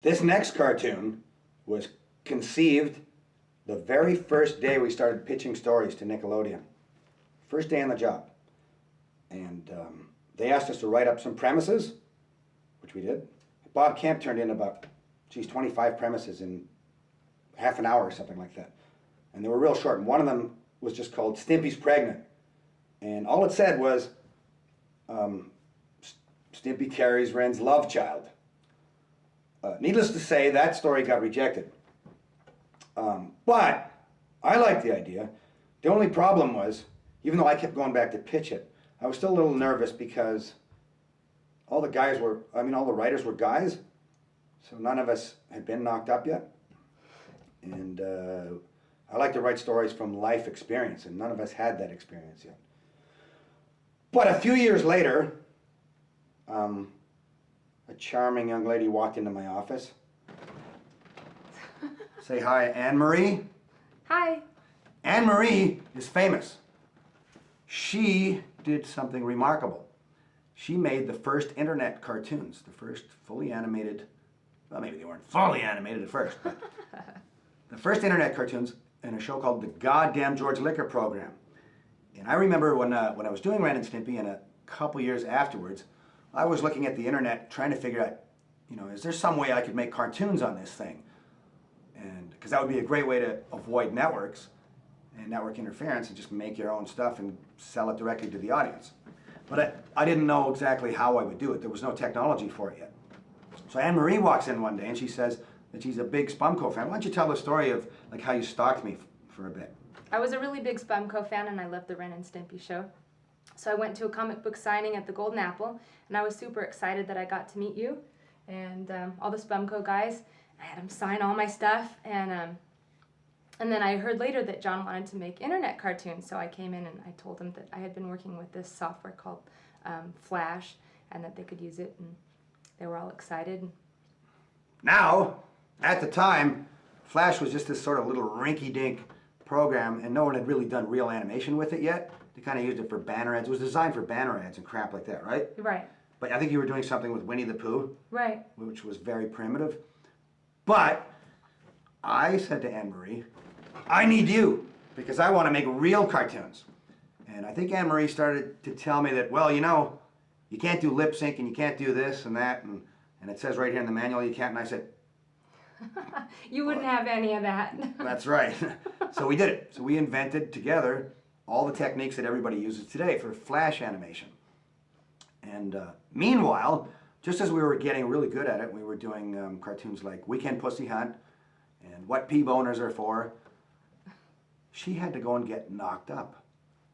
This next cartoon was conceived the very first day we started pitching stories to Nickelodeon. First day on the job. And they asked us to write up some premises, which we did. Bob Camp turned in about, 25 premises in half an hour or something like that. And they were real short. And one of them was just called Stimpy's Pregnant. And all it said was, Stimpy carries Ren's love child. Needless to say, that story got rejected. But I liked the idea. The only problem was, even though I kept going back to pitch it, I was still a little nervous because all the writers were guys, so none of us had been knocked up yet. And I like to write stories from life experience, and none of us had that experience yet. But a few years later, a charming young lady walked into my office. Say hi, Anne-Marie. Hi. Anne-Marie is famous. She did something remarkable. She made the first internet cartoons, the first fully animated, well, maybe they weren't fully animated at first, but the first internet cartoons in a show called The Goddamn George Liquor Program. And I remember when I was doing Ren and Stimpy, and a couple years afterwards, I was looking at the internet trying to figure out, is there some way I could make cartoons on this thing? And because that would be a great way to avoid networks and network interference and just make your own stuff and sell it directly to the audience. But I didn't know exactly how I would do it. There was no technology for it yet. So Anne-Marie walks in one day and she says that she's a big Spumco fan. Why don't you tell the story of how you stalked me for a bit? I was a really big Spumco fan and I loved the Ren and Stimpy show. So I went to a comic book signing at the Golden Apple and I was super excited that I got to meet you and all the Spumco guys. I had them sign all my stuff and then I heard later that John wanted to make internet cartoons, so I came in and I told him that I had been working with this software called Flash and that they could use it, and they were all excited. Now, at the time, Flash was just this sort of little rinky-dink program and no one had really done real animation with it yet. They kind of used it for banner ads. It was designed for banner ads and crap like that, right? Right. But I think you were doing something with Winnie the Pooh. Right. Which was very primitive. But I said to Anne-Marie, I need you, because I want to make real cartoons. And I think Anne-Marie started to tell me that, well, you can't do lip sync and you can't do this and that, and it says right here in the manual you can't, and I said... You wouldn't have any of that. That's right. So we did it. So we invented together all the techniques that everybody uses today for Flash animation. And meanwhile, just as we were getting really good at it, we were doing cartoons like Weekend Pussy Hunt and What P-Boners Are For. She had to go and get knocked up,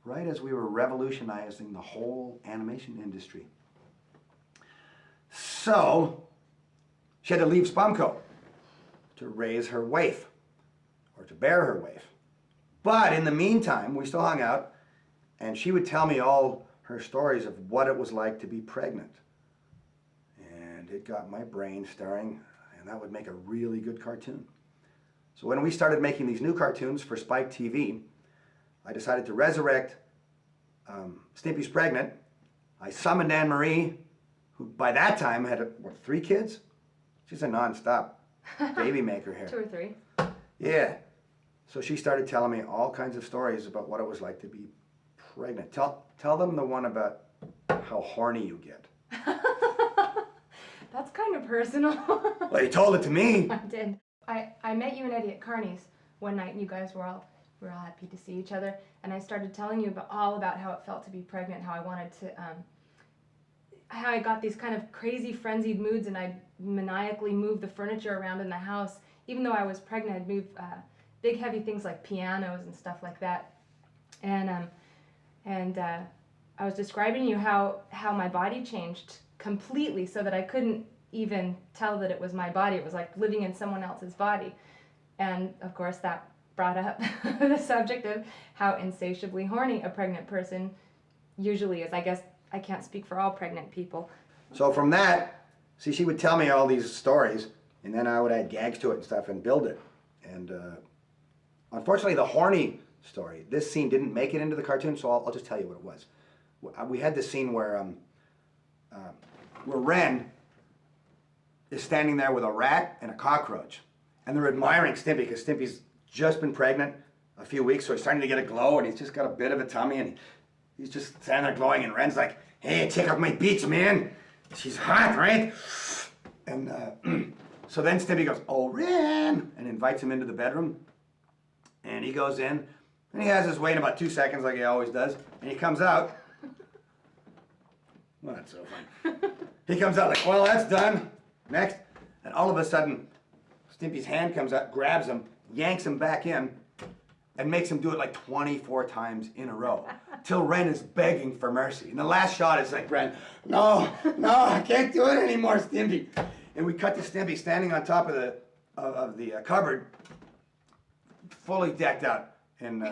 right as we were revolutionizing the whole animation industry. So, she had to leave Spumco to raise her waif, or to bear her waif. But in the meantime, we still hung out, and she would tell me all her stories of what it was like to be pregnant. And it got my brain stirring, and that would make a really good cartoon. So when we started making these new cartoons for Spike TV, I decided to resurrect Stimpy's Pregnant. I summoned Anne-Marie, who by that time had, 3 kids? She's a non-stop baby maker here. 2 or 3. Yeah. So she started telling me all kinds of stories about what it was like to be pregnant. Tell them the one about how horny you get. That's kind of personal. Well, you told it to me. I did. I met you and Eddie at Carney's one night, and you guys were all happy to see each other. And I started telling you all about how it felt to be pregnant, how I wanted to, how I got these kind of crazy frenzied moods, and I'd maniacally move the furniture around in the house. Even though I was pregnant, I'd move big heavy things like pianos and stuff like that. And I was describing to you how my body changed completely, so that I couldn't even tell that it was my body. It was like living in someone else's body. And of course that brought up the subject of how insatiably horny a pregnant person usually is. I guess I can't speak for all pregnant people. So from that, see, she would tell me all these stories, and then I would add gags to it and stuff and build it. And unfortunately, the horny story, this scene didn't make it into the cartoon, so I'll just tell you what it was. We had this scene where Ren is standing there with a rat and a cockroach. And they're admiring Stimpy because Stimpy's just been pregnant a few weeks, so he's starting to get a glow, and he's just got a bit of a tummy, and he's just standing there glowing, and Ren's like, hey, check out my beach, man. She's hot, right? And so then Stimpy goes, oh, Ren, and invites him into the bedroom. And he goes in, and he has his way in about 2 seconds like he always does, and he comes out. Well, that's so fun. He comes out like, well, that's done. Next. And all of a sudden, Stimpy's hand comes out, grabs him, yanks him back in, and makes him do it like 24 times in a row, till Ren is begging for mercy. And the last shot is like, Ren, no, I can't do it anymore, Stimpy. And we cut to Stimpy standing on top of the cupboard, fully decked out in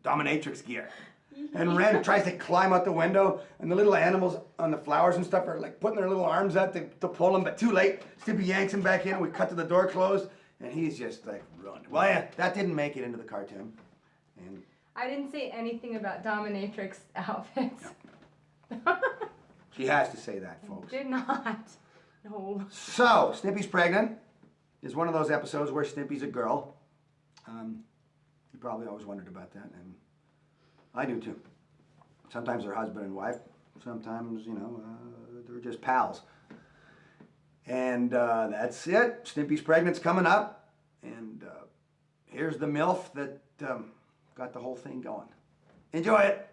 dominatrix gear. And Ren tries to climb out the window, and the little animals on the flowers and stuff are like putting their little arms out to pull him, but too late. Stimpy yanks him back in, and we cut to the door closed, and he's just like ruined. Well, yeah, that didn't make it into the cartoon. And I didn't say anything about dominatrix outfits. No. She has to say that, folks. Did not. No. So, Stimpy's pregnant is one of those episodes where Stimpy's a girl. You probably always wondered about that, and I do too. Sometimes they're husband and wife. Sometimes, they're just pals. And that's it. Stimpy's pregnant's coming up. And here's the MILF that got the whole thing going. Enjoy it.